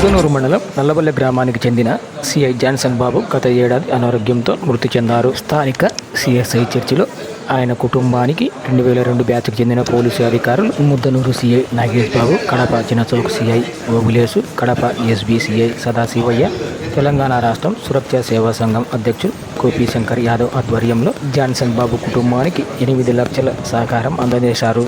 ముద్దనూరు మండలం నల్లబల్లె గ్రామానికి చెందిన సిఐ జాన్సన్ బాబు గత ఏడాది అనారోగ్యంతో మృతి చెందారు. స్థానిక సిఎస్ఐ చర్చిలో ఆయన కుటుంబానికి 2002 బ్యాచ్కు చెందిన పోలీసు అధికారులు Muddanur CI Nagesh Babu, Kadapa Chinnachowk CI Obulesu, Kadapa SB CI Sadasivaiah, Telangana రాష్ట్రం సురక్షా సేవా సంఘం అధ్యక్షుడు కోపి శంకర్ యాదవ్ ఆధ్వర్యంలో జాన్సన్ బాబు కుటుంబానికి 8 లక్షల సహకారం అందజేశారు.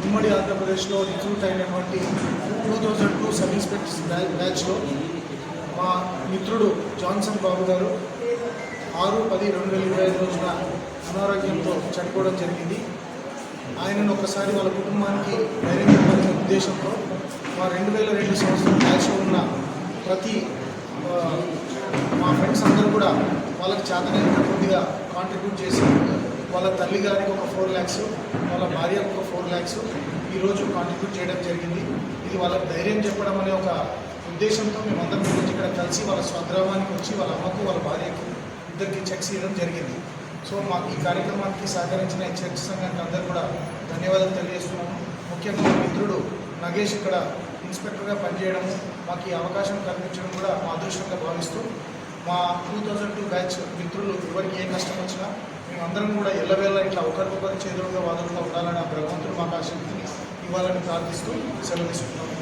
ఉమ్మడి ఆంధ్రప్రదేశ్లో రిక్రూట్ అయినటువంటి 2002 సబ్ ఇన్స్పెక్టర్స్ బ్యాచ్లో మా మిత్రుడు జాన్సన్ బాబు గారు 6/10/2025 రోజున అనారోగ్యంతో చనిపోవడం జరిగింది. ఆయనను ఒకసారి వాళ్ళ కుటుంబానికి ధైర్యం చెప్పాలనే ఉద్దేశంతో మా 2002 సంవత్సరం బ్యాచ్లో ఉన్న ప్రతి మా ఫ్రెండ్స్ అందరూ కూడా వాళ్ళకి చేతనైన కొద్దిగా కాంట్రిబ్యూట్ చేసి వాళ్ళ తల్లి గారికి ఒక 4 lakhs, వాళ్ళ భార్యకు ఒక 4 lakhs ఈరోజు కాంట్రిబ్యూట్ చేయడం జరిగింది. ఇది వాళ్ళకి ధైర్యం చెప్పడం అనే ఒక ఉద్దేశంతో మేమందరం ఈరోజు ఇక్కడ కలిసి వాళ్ళ స్వగ్రామానికి వచ్చి వాళ్ళ అమ్మకు వాళ్ళ భార్యకు ఇద్దరికి చెక్స్ ఇవ్వడం జరిగింది. సో మాకు ఈ కార్యక్రమానికి సహకరించిన ఈ చర్చ్ సంఘానికి అందరూ కూడా ధన్యవాదాలు తెలియజేస్తున్నాము. ముఖ్యంగా మా మిత్రుడు నగేష్ ఇక్కడ ఇన్స్పెక్టర్గా పనిచేయడము, మాకు ఈ అవకాశం కల్పించడం కూడా మా అదృష్టంగా భావిస్తూ మా 2002 బ్యాచ్ మిత్రులు ఎవరికి ఏ కష్టం వచ్చినా మేమందరం కూడా ఎల్లవేళ ఇట్లా ఒకరికొకరు చేదులుగా వాదులుగా ఉండాలని ఆ భగవంతుడు మాకు ఆ శక్తిని ఇవ్వాలని ప్రార్థిస్తూ సెలవు తీసుకుంటున్నాము.